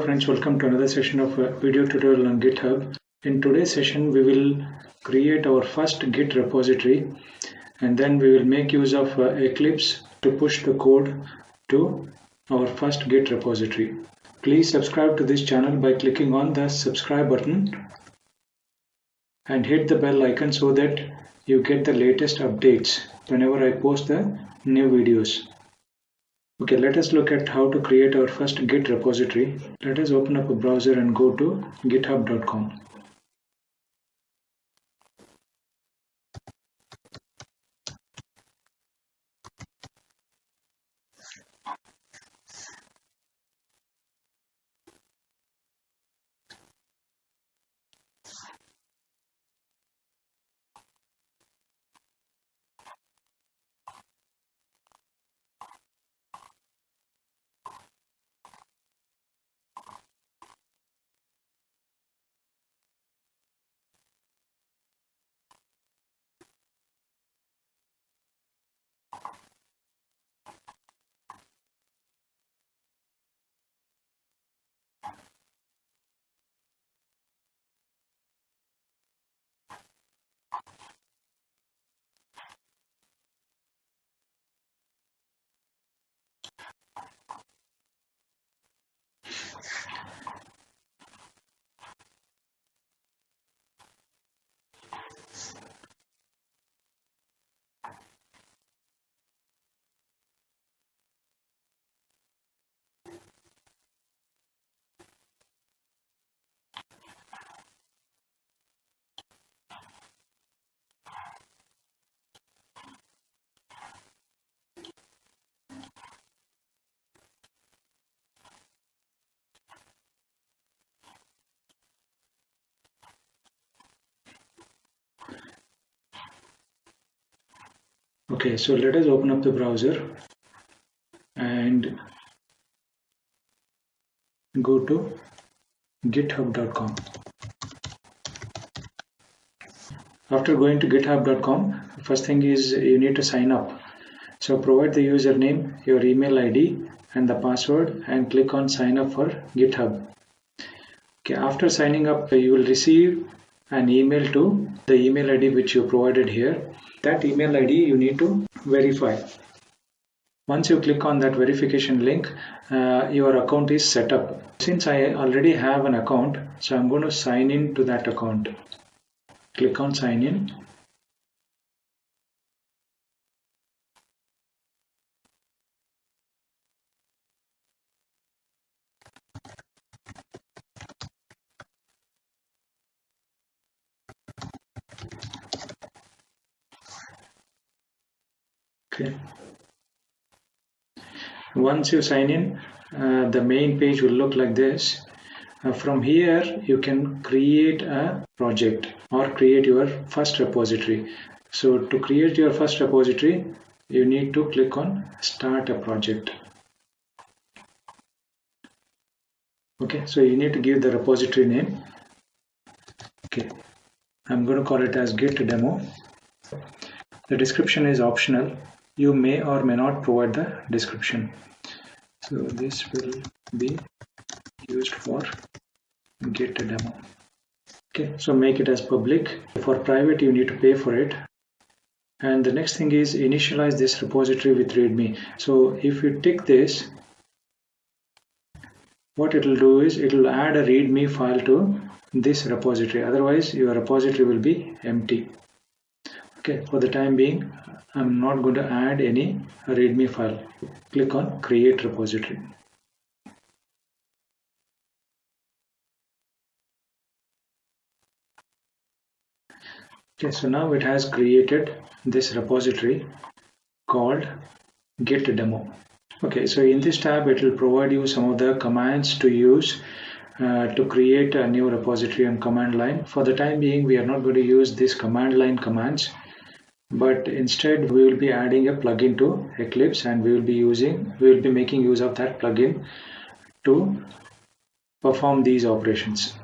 friends, welcome to another session of video tutorial on GitHub. In today's session we will create our first Git repository and then we will make use of Eclipse to push the code to our first Git repository. Please subscribe to this channel by clicking on the subscribe button and hit the bell icon so that you get the latest updates whenever I post the new videos. Okay, let us look at how to create our first Git repository. Let us open up a browser and go to github.com. Okay, so let us open up the browser and go to github.com. After going to github.com, first thing is you need to sign up. So provide the username, your email ID and the password and click on sign up for GitHub. Okay, after signing up, you will receive an email to the email ID which you provided here. That email ID you need to verify. Once you click on that verification link, your account is set up. Since I already have an account, so I'm going to sign in to that account. Click on sign in. Okay. Once you sign in, the main page will look like this. From here, you can create a project or create your first repository. So to create your first repository, you need to click on start a project. Okay, so you need to give the repository name. Okay, I'm going to call it as Git demo. The description is optional. You may or may not provide the description. So this will be used for Git demo. Okay, so make it as public. For private, you need to pay for it. And the next thing is initialize this repository with README. So if you tick this, what it will do is it will add a README file to this repository. Otherwise, your repository will be empty. Okay, for the time being, I'm not going to add any README file. Click on create repository. Okay, so now it has created this repository called Git demo. Okay, so in this tab, it will provide you some of the commands to use to create a new repository on command line. For the time being, we are not going to use these command line commands, but instead we will be adding a plugin to Eclipse and we will be making use of that plugin to perform these operations.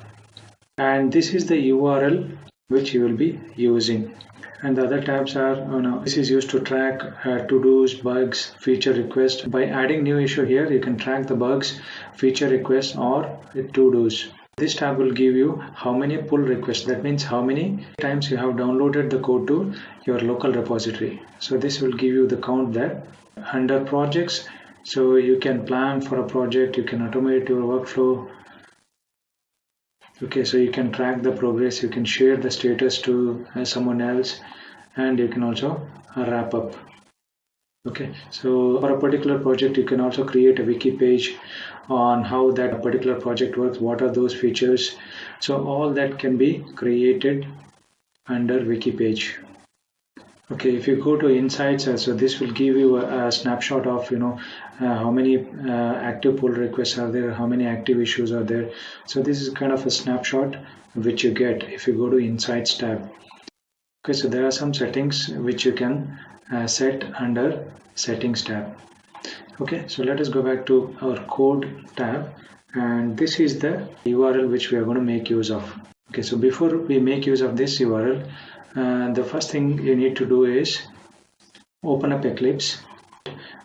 And this is the URL which you will be using. and the other tabs are, this is used to track to-dos, bugs, feature requests. By adding new issue here, you can track the bugs, feature requests, or to-dos. This tab will give you how many pull requests, that means how many times you have downloaded the code to your local repository. So this will give you the count there. Under projects, so you can plan for a project, you can automate your workflow. Okay, so you can track the progress, you can share the status to someone else, and you can also wrap up. Okay, so for a particular project, you can also create a wiki page on how that particular project works, what are those features. So all that can be created under wiki page. Okay, if you go to insights, so this will give you a snapshot of how many active pull requests are there, how many active issues are there. So this is kind of a snapshot which you get if you go to insights tab. Okay, so there are some settings which you can set under settings tab. Okay, so let us go back to our code tab, and this is the URL which we are going to make use of. Okay, so before we make use of this URL, the first thing you need to do is open up Eclipse.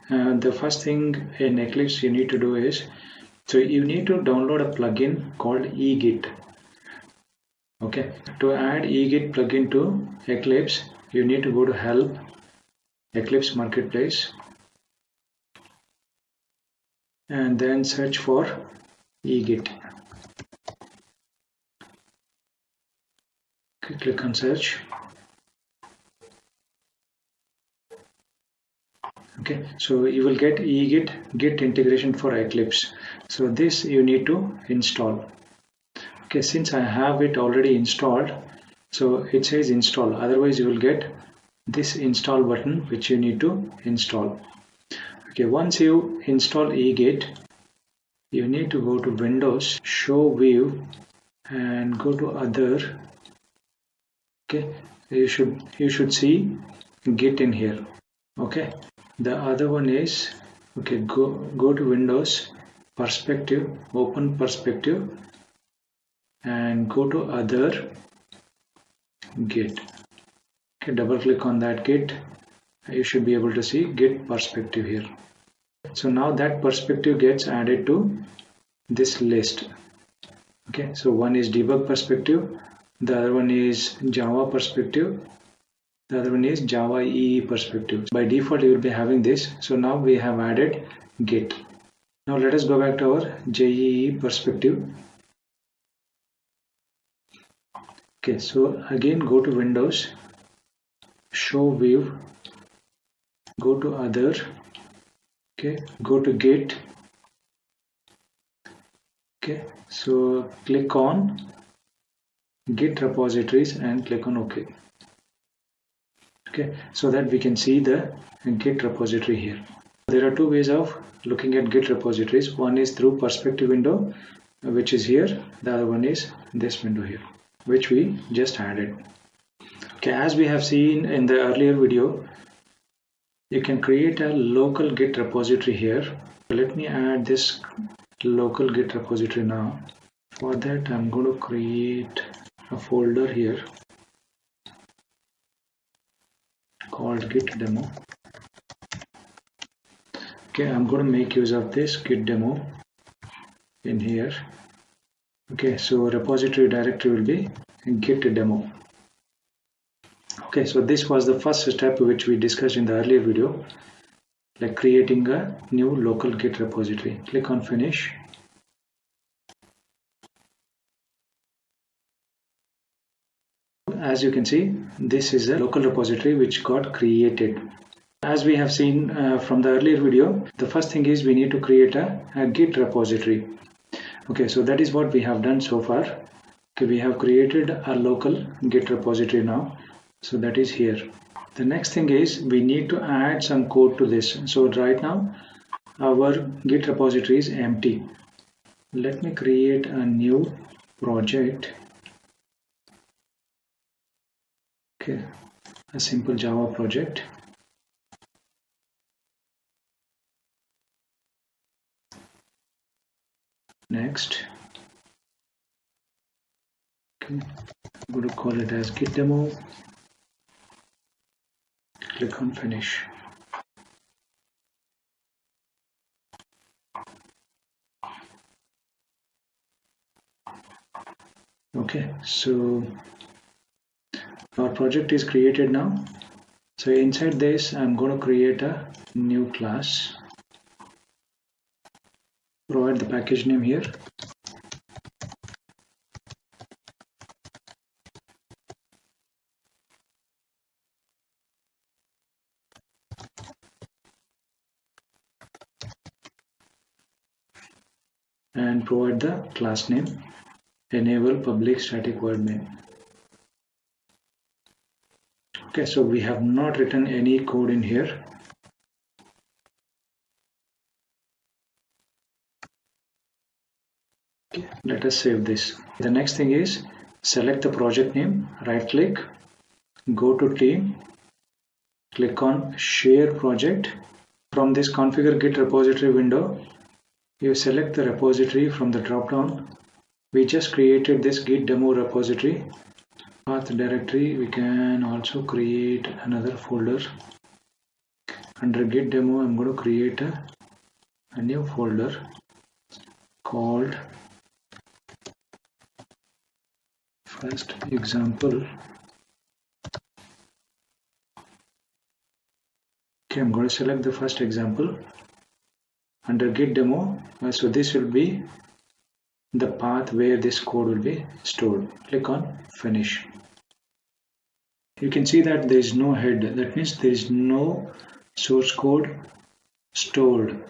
The first thing in Eclipse you need to do is, so you need to download a plugin called egit. Okay, to add egit plugin to Eclipse, you need to go to help, Eclipse marketplace, and then search for egit. Click on search. Okay, so you will get egit git integration for Eclipse. So this you need to install. Okay, since I have it already installed, so it says install, otherwise you will get this install button which you need to install. Okay, once you install egit, you need to go to Windows, show view, and go to other. Okay, you should see git in here. Okay, the other one is, okay, go to Windows, perspective, open perspective, and go to other, git. Okay, double click on that git, you should be able to see git perspective here. So now that perspective gets added to this list. Okay, so one is debug perspective, the other one is Java perspective, the other one is Java EE perspective. By default you will be having this, so now we have added git. Now let us go back to our JEE perspective. Okay, so again go to Windows, show view, go to other, okay, go to git. Okay, so click on Git repositories and click on OK. Okay, so that we can see the Git repository here. There are two ways of looking at Git repositories. One is through perspective window, which is here. The other one is this window here, which we just added. Okay, as we have seen in the earlier video, you can create a local Git repository here. Let me add this local Git repository now. For that, I'm going to create a folder here called Git demo. Okay, I'm going to make use of this Git demo in here. Okay, so repository directory will be Git demo. Okay, so this was the first step which we discussed in the earlier video, like creating a new local Git repository. Click on finish. As you can see, this is a local repository which got created. As we have seen from the earlier video, the first thing is we need to create a Git repository. Okay, so that is what we have done so far. Okay, we have created a local Git repository now. So that is here. The next thing is we need to add some code to this. So right now our Git repository is empty. Let me create a new project. Okay, a simple Java project. Next, okay, I'm going to call it as Git demo. click on finish. Okay, so our project is created now. So inside this, I'm going to create a new class. Provide the package name here. And provide the class name. Enable public static void main. Okay, so we have not written any code in here. Okay, let us save this. The next thing is select the project name, right click, go to team, click on share project. From this configure git repository window, you select the repository from the drop down. We just created this git demo repository. Path directory, we can also create another folder. Under git demo, I'm going to create a new folder called first example. Okay, I'm going to select the first example under git demo. So this will be the path where this code will be stored. Click on finish. You can see that there is no head. That means there is no source code stored.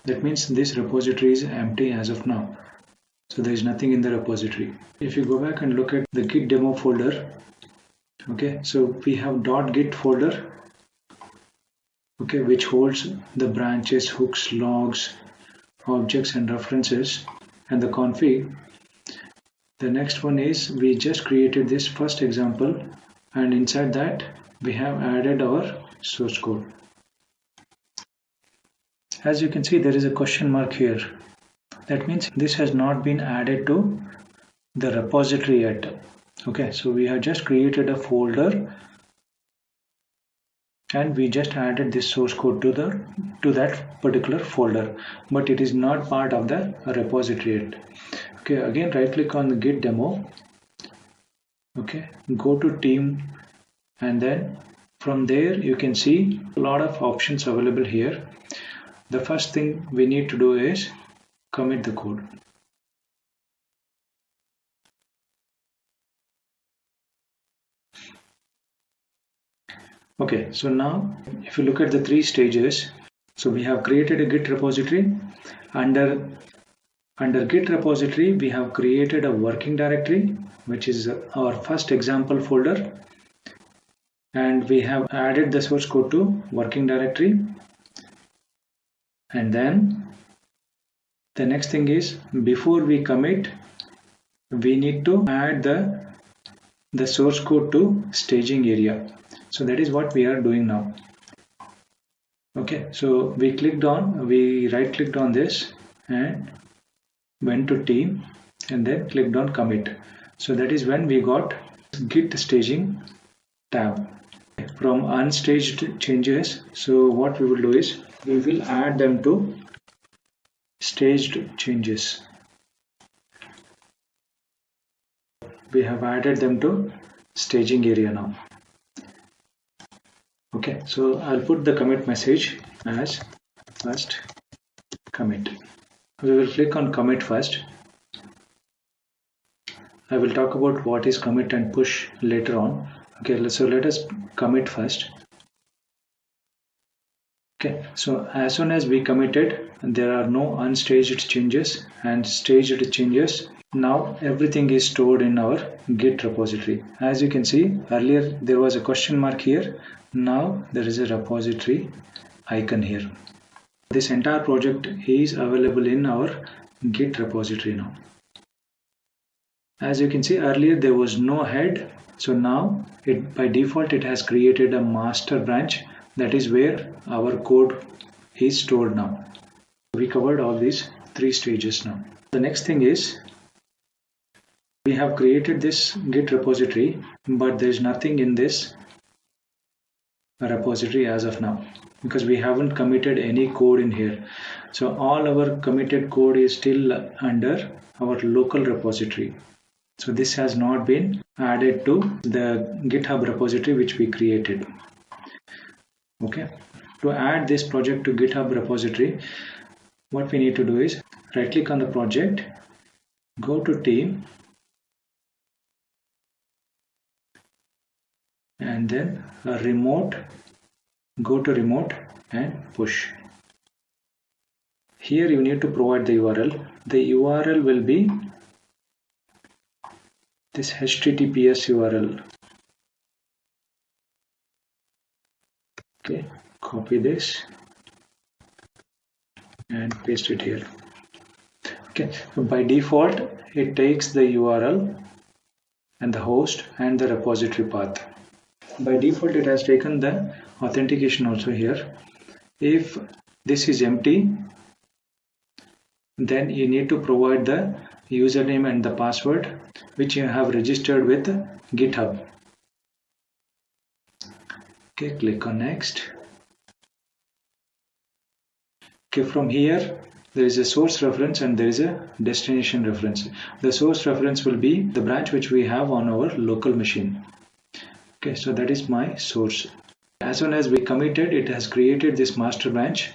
That means this repository is empty as of now. So there is nothing in the repository. If you go back and look at the git demo folder, okay, so we have .git folder, okay, which holds the branches, hooks, logs, objects and references and the config. The next one is we just created this first example, and inside that we have added our source code. As you can see, there is a question mark here. That means this has not been added to the repository yet. Okay, so we have just created a folder and we just added this source code to that particular folder, but it is not part of the repository yet. Okay, again right click on the git demo. Okay, go to team, and then from there you can see a lot of options available here. The first thing we need to do is commit the code. Okay, so now if you look at the three stages, so we have created a git repository. Under git repository we have created a working directory, which is our first example folder, and we have added the source code to working directory. And then the next thing is, before we commit, we need to add the source code to staging area. So that is what we are doing now. Okay, so we right clicked on this and went to team and then clicked on commit. So that is when we got git staging tab. From unstaged changes, so what we will do is we will add them to staged changes. We have added them to staging area now. Okay, so I'll put the commit message as first commit. We will click on commit first. I will talk about what is commit and push later on. Okay, so let us commit first. Okay, so as soon as we committed, there are no unstaged changes and staged changes. Now everything is stored in our git repository. As you can see, earlier there was a question mark here. Now there is a repository icon here. This entire project is available in our git repository now. As you can see, earlier there was no head, so now by default it has created a master branch. That is where our code is stored now. We covered all these three stages now. The next thing is, we have created this git repository, but there is nothing in this repository as of now, because we haven't committed any code in here. So all our committed code is still under our local repository. So this has not been added to the GitHub repository which we created. Okay, to add this project to GitHub repository, what we need to do is right click on the project, go to team, and then remote, go to remote and push. Here you need to provide the URL. The URL will be this HTTPS URL. Okay, copy this and paste it here. Okay, so by default it takes the URL and the host and the repository path. By default it has taken the authentication also here. If this is empty, then you need to provide the username and the password which you have registered with GitHub. Okay, click on next. Okay, from here there is a source reference and there is a destination reference. The source reference will be the branch which we have on our local machine. Okay, so that is my source. As soon as we committed, it has created this master branch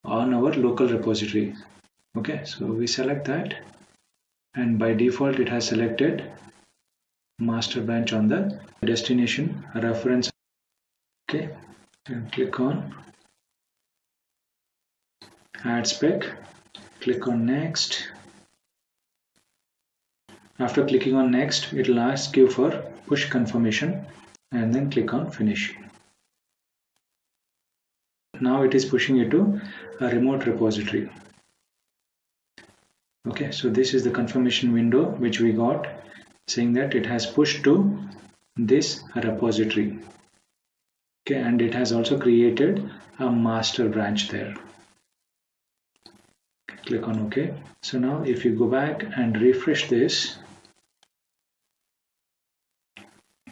on our local repository. Okay, so we select that, and by default it has selected master branch on the destination reference. Okay, and click on add spec, click on next. After clicking on next, it will ask you for push confirmation and then click on finish. Now it is pushing you to a remote repository. Okay, so this is the confirmation window which we got, saying that it has pushed to this repository. Okay, and it has also created a master branch there. Click on OK. So now if you go back and refresh this,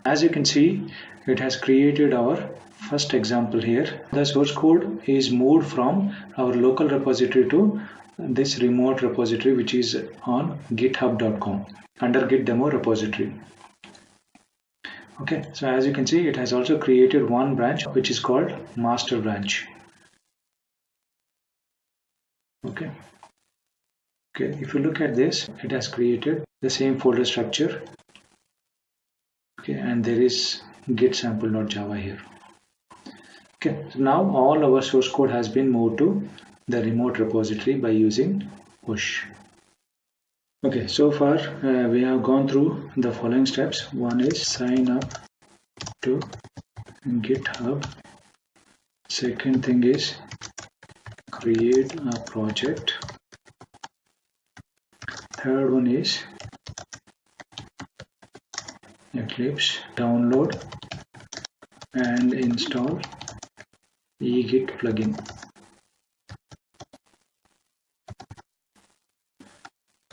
as you can see, it has created our first example here. The source code is moved from our local repository to this remote repository which is on github.com under git demo repository. Okay, so as you can see, it has also created one branch which is called master branch. Okay, if you look at this, it has created the same folder structure. Okay, and there is git sample.java here. Okay, so now all our source code has been moved to the remote repository by using push. Okay, so far we have gone through the following steps. One is sign up to GitHub. Second thing is create a project. Third one is Eclipse, download and install egit plugin.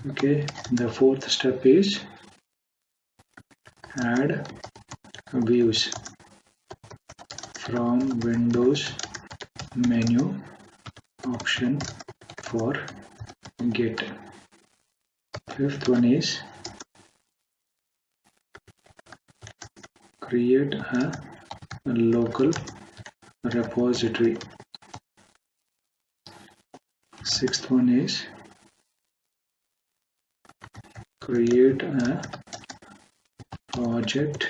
Okay, the fourth step is add views from Windows menu option for Git. Fifth one is create a local repository. Sixth one is create a project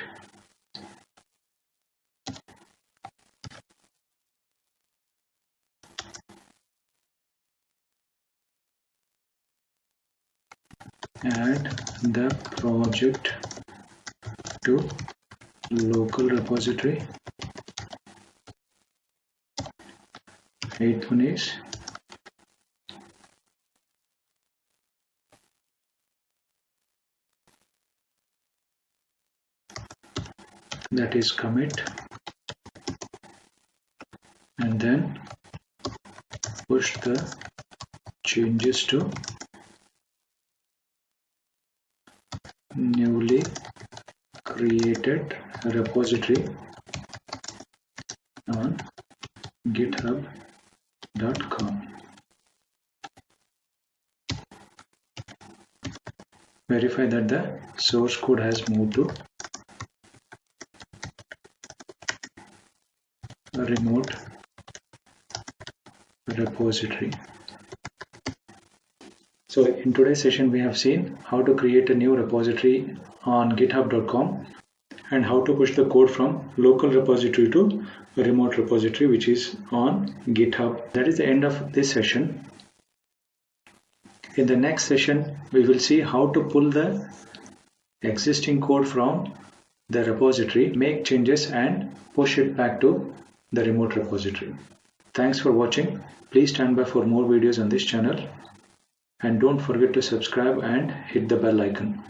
add the project to local repository. Eighth one is that is commit and then push the changes to newly created repository on github.com. Verify that the source code has moved to a remote repository. So in today's session we have seen how to create a new repository on github.com and how to push the code from local repository to a remote repository which is on GitHub. That is the end of this session. In the next session we will see how to pull the existing code from the repository, make changes and push it back to the remote repository. Thanks for watching. Please stand by for more videos on this channel and don't forget to subscribe and hit the bell icon.